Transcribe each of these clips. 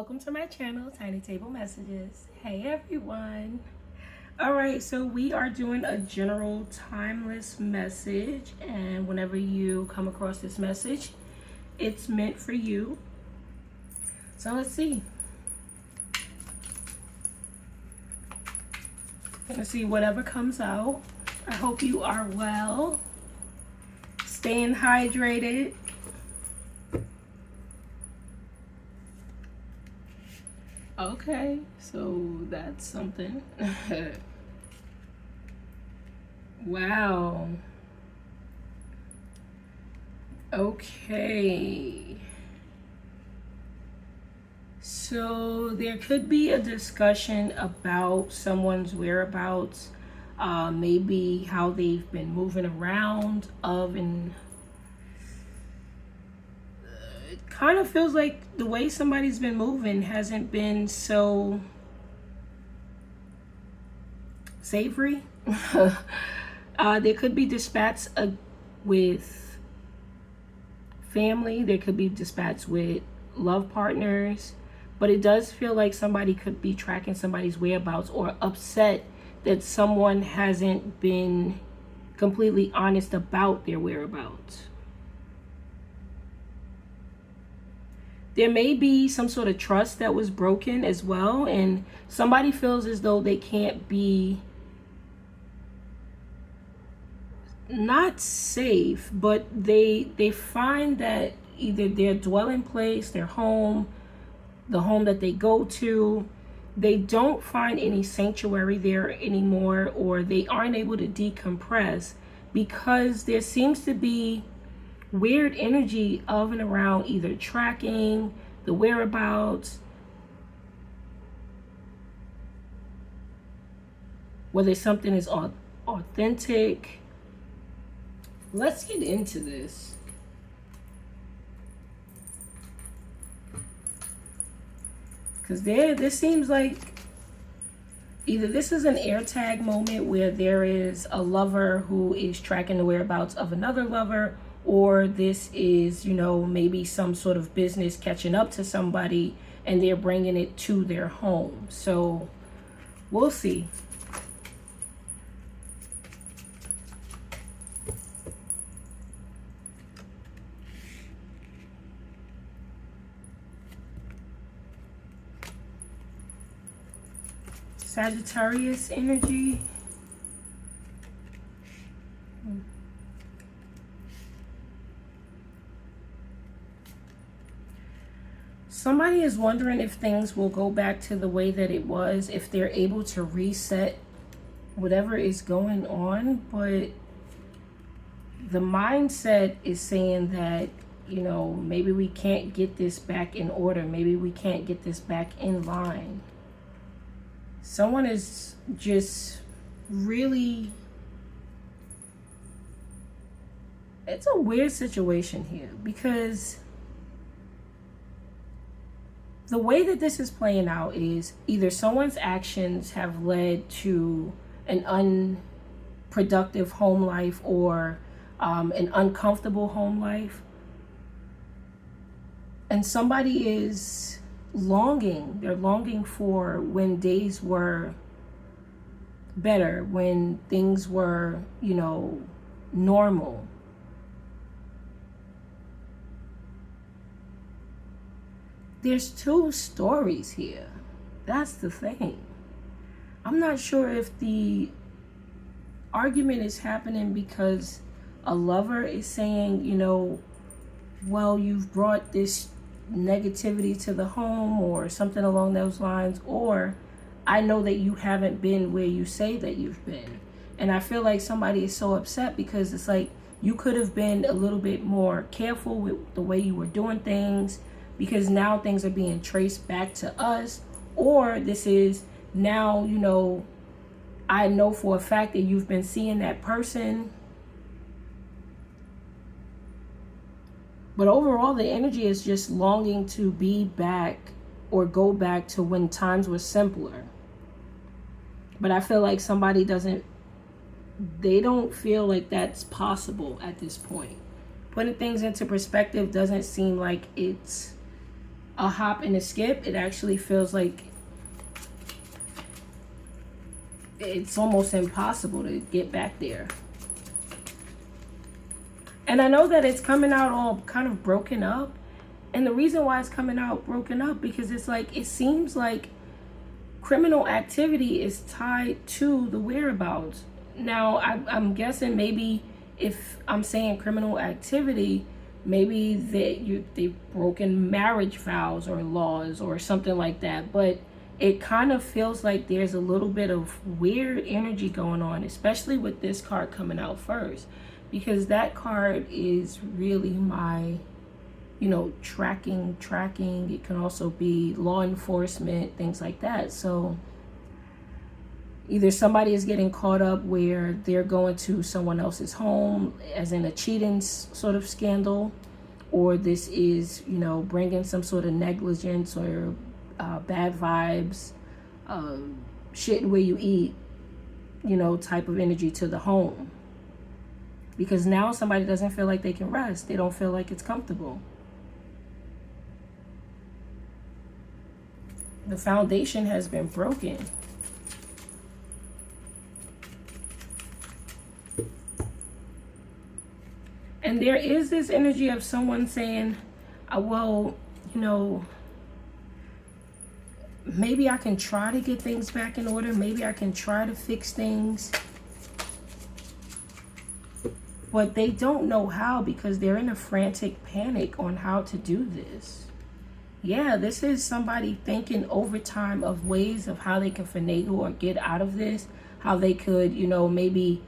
Welcome to my channel, Tiny Table Messages. Hey everyone. All right, so we are doing a general timeless message, and whenever you come across this message, it's meant for you. So let's see. Let's see whatever comes out. I hope you are well, staying hydrated. Okay, so that's something. Wow. Okay. So there could be a discussion about someone's whereabouts, maybe how they've been moving around and it kind of feels like the way somebody's been moving hasn't been so savory. There could be dispats with family. There could be dispats with love partners. But it does feel like somebody could be tracking somebody's whereabouts or upset that someone hasn't been completely honest about their whereabouts. There may be some sort of trust that was broken as well, and somebody feels as though they can't be not safe, but they find that either their dwelling place, their home, the home that they go to, they don't find any sanctuary there anymore, or they aren't able to decompress because there seems to be weird energy of and around either tracking the whereabouts, whether something is authentic. Let's get into this. Because this seems like either this is an air tag moment where there is a lover who is tracking the whereabouts of another lover, or this is, maybe some sort of business catching up to somebody and they're bringing it to their home. So we'll see. Sagittarius energy. Somebody is wondering if things will go back to the way that it was, if they're able to reset whatever is going on. But the mindset is saying that, maybe we can't get this back in order. Maybe we can't get this back in line. Someone is just really, it's a weird situation here because the way that this is playing out is either someone's actions have led to an unproductive home life or an uncomfortable home life. And somebody is they're longing for when days were better, when things were, normal. There's two stories here. That's the thing. I'm not sure if the argument is happening because a lover is saying, well, you've brought this negativity to the home or something along those lines, or I know that you haven't been where you say that you've been. And I feel like somebody is so upset because it's like you could have been a little bit more careful with the way you were doing things, because now things are being traced back to us. Or this is now, I know for a fact that you've been seeing that person. But overall, the energy is just longing to be back or go back to when times were simpler. But I feel like somebody they don't feel like that's possible at this point. Putting things into perspective doesn't seem like it's a hop and a skip. It actually feels like it's almost impossible to get back there. And I know that it's coming out all kind of broken up. And the reason why it's coming out broken up, because it's like, it seems like criminal activity is tied to the whereabouts. Now, I'm guessing maybe if I'm saying criminal activity, maybe they've broken marriage vows or laws or something like that. But it kind of feels like there's a little bit of weird energy going on, especially with this card coming out first. Because that card is really my, you know, tracking. It can also be law enforcement, things like that. So either somebody is getting caught up where they're going to someone else's home, as in a cheating sort of scandal, or this is, you know, bringing some sort of negligence or bad vibes, shit where you eat, you know, type of energy to the home. Because now somebody doesn't feel like they can rest. They don't feel like it's comfortable. The foundation has been broken. And there is this energy of someone saying, well, you know, maybe I can try to get things back in order. Maybe I can try to fix things. But they don't know how, because they're in a frantic panic on how to do this. Yeah, this is somebody thinking overtime of ways of how they can finagle or get out of this. How they could, you know, maybe,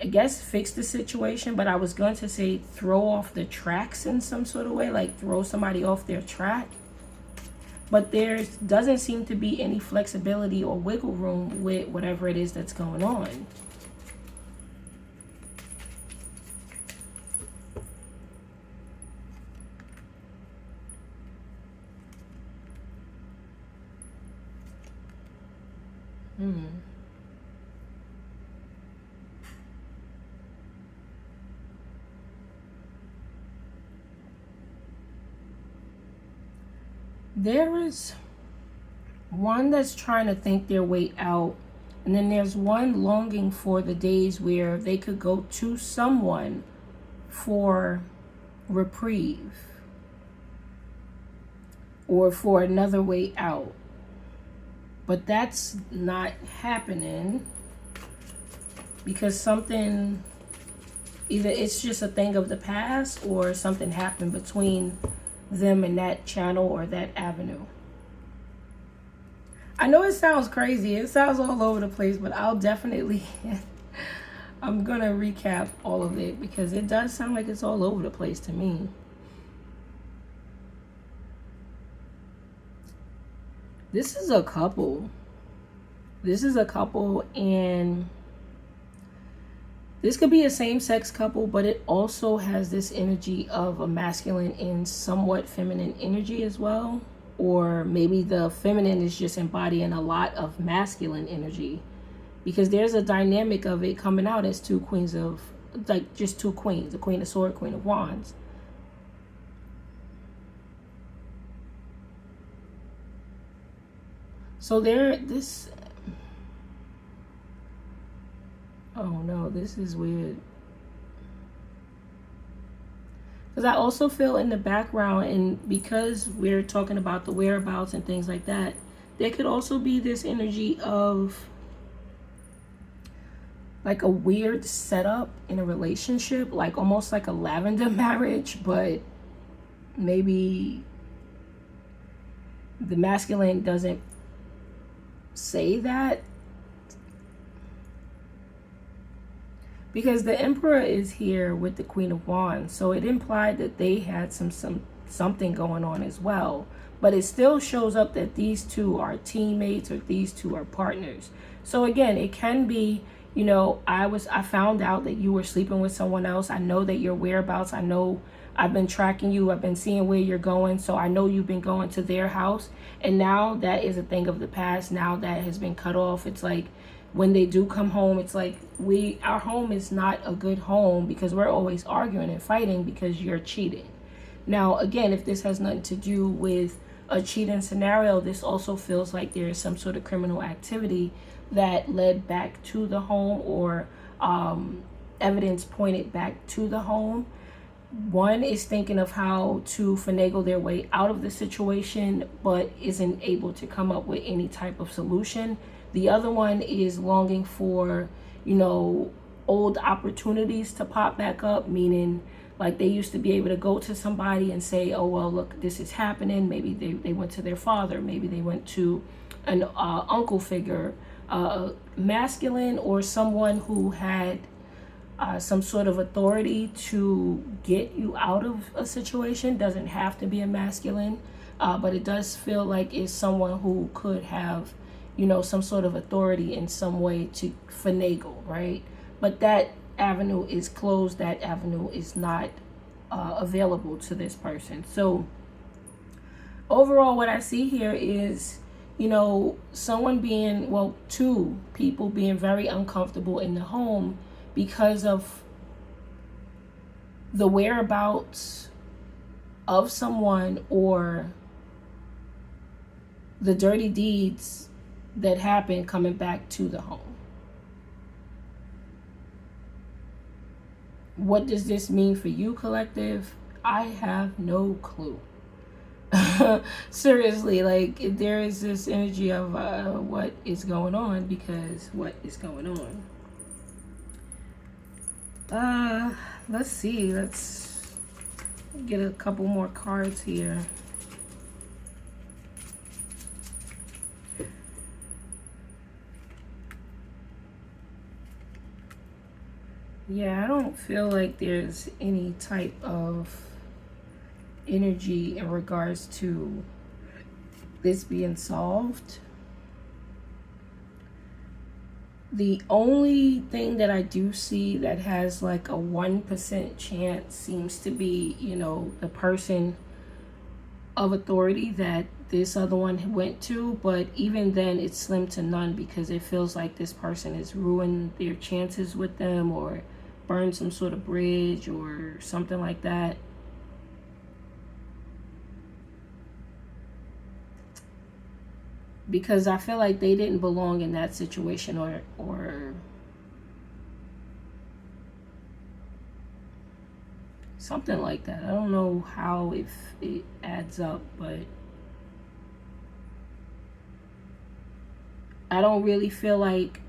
I guess, fix the situation. But I was going to say throw off the tracks in some sort of way, like throw somebody off their track. But there doesn't seem to be any flexibility or wiggle room with whatever it is that's going on. There is one that's trying to think their way out, and then there's one longing for the days where they could go to someone for reprieve or for another way out. But that's not happening, because something, either it's just a thing of the past or something happened between them and that channel or that avenue. I know it sounds crazy. It sounds all over the place, but I'll definitely, I'm going to recap all of it, because it does sound like it's all over the place to me. This is a couple. And this could be a same-sex couple, but it also has this energy of a masculine and somewhat feminine energy as well. Or maybe the feminine is just embodying a lot of masculine energy, because there's a dynamic of it coming out as two queens of, like, just two queens, the Queen of Swords, Queen of Wands. So oh no, this is weird. Because I also feel in the background, and because we're talking about the whereabouts and things like that, there could also be this energy of like a weird setup in a relationship, like almost like a lavender marriage, but maybe the masculine doesn't say that. Because the Emperor is here with the Queen of Wands, so it implied that they had something going on as well. But it still shows up that these two are teammates or these two are partners. So again, it can be, you know, I found out that you were sleeping with someone else. I know that your whereabouts. I know I've been tracking you. I've been seeing where you're going. So I know you've been going to their house. And now that is a thing of the past. Now that has been cut off. It's like, when they do come home, it's like our home is not a good home, because we're always arguing and fighting because you're cheating. Now, again, if this has nothing to do with a cheating scenario, this also feels like there is some sort of criminal activity that led back to the home, or evidence pointed back to the home. One is thinking of how to finagle their way out of the situation, but isn't able to come up with any type of solution. The other one is longing for, old opportunities to pop back up, meaning like they used to be able to go to somebody and say, oh, well, look, this is happening. Maybe they went to their father. Maybe they went to an uncle figure, masculine, or someone who had some sort of authority to get you out of a situation. Doesn't have to be a masculine, but it does feel like it's someone who could have, some sort of authority in some way to finagle, right? But that avenue is closed. That avenue is not available to this person. So overall, what I see here is, someone being, well, two people being very uncomfortable in the home because of the whereabouts of someone, or the dirty deeds that happen coming back to the home. What does this mean for you, collective? I have no clue. Seriously, like, there is this energy of what is going on, because what is going on? Let's see. Let's get a couple more cards here. Yeah, I don't feel like there's any type of energy in regards to this being solved. The only thing that I do see that has like a 1% chance seems to be, the person of authority that this other one went to. But even then, it's slim to none, because it feels like this person has ruined their chances with them, or burned some sort of bridge or something like that. Because I feel like they didn't belong in that situation, or something like that. I don't know how, if it adds up, but I don't really feel like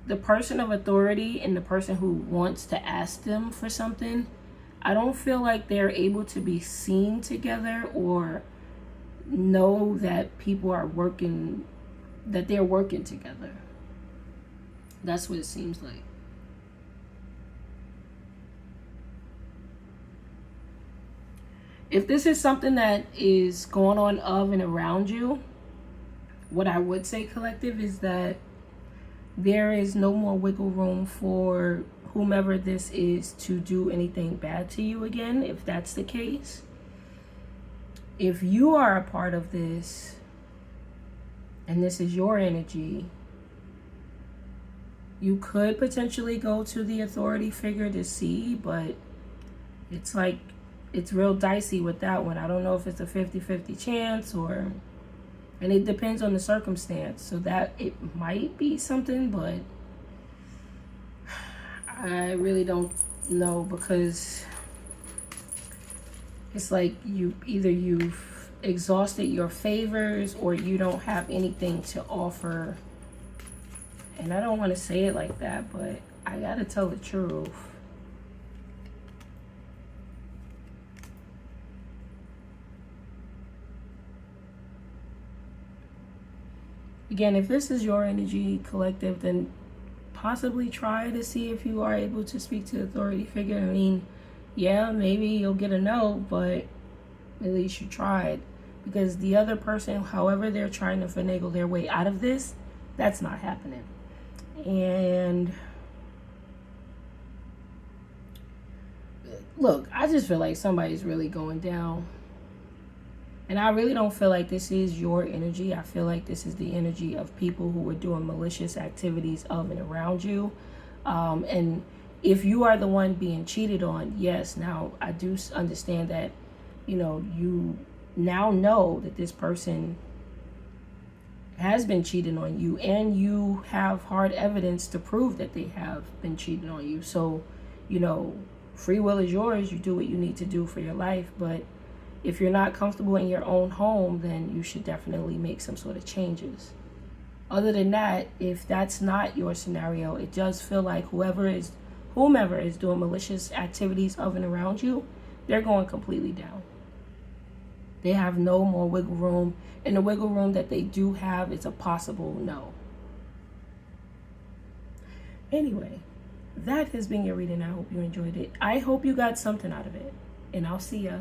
the person of authority and the person who wants to ask them for something, I don't feel like they're able to be seen together, or know that people are working, that they're working together. That's what it seems like. If this is something that is going on of and around you, what I would say, collective, is that there is no more wiggle room for whomever this is to do anything bad to you again, if that's the case. If you are a part of this, and this is your energy, you could potentially go to the authority figure to see, but it's like, it's real dicey with that one. I don't know if it's a 50-50 chance, and it depends on the circumstance. So that it might be something, but I really don't know, because it's like you've exhausted your favors, or you don't have anything to offer. And I don't want to say it like that, but I gotta tell the truth. Again, if this is your energy, collective, then possibly try to see if you are able to speak to the authority figure. I mean, yeah, maybe you'll get a no, but at least you tried. Because the other person, however they're trying to finagle their way out of this, that's not happening. And look, I just feel like somebody's really going down. And I really don't feel like this is your energy. I feel like this is the energy of people who were doing malicious activities of and around you. And If you are the one being cheated on, yes, now I do understand that, you now know that this person has been cheating on you, and you have hard evidence to prove that they have been cheating on you. So, free will is yours. You do what you need to do for your life. But if you're not comfortable in your own home, then you should definitely make some sort of changes. Other than that, if that's not your scenario, it does feel like whomever is doing malicious activities of and around you, they're going completely down. They have no more wiggle room, and the wiggle room that they do have is a possible no. Anyway, that has been your reading. I hope you enjoyed it. I hope you got something out of it, and I'll see ya.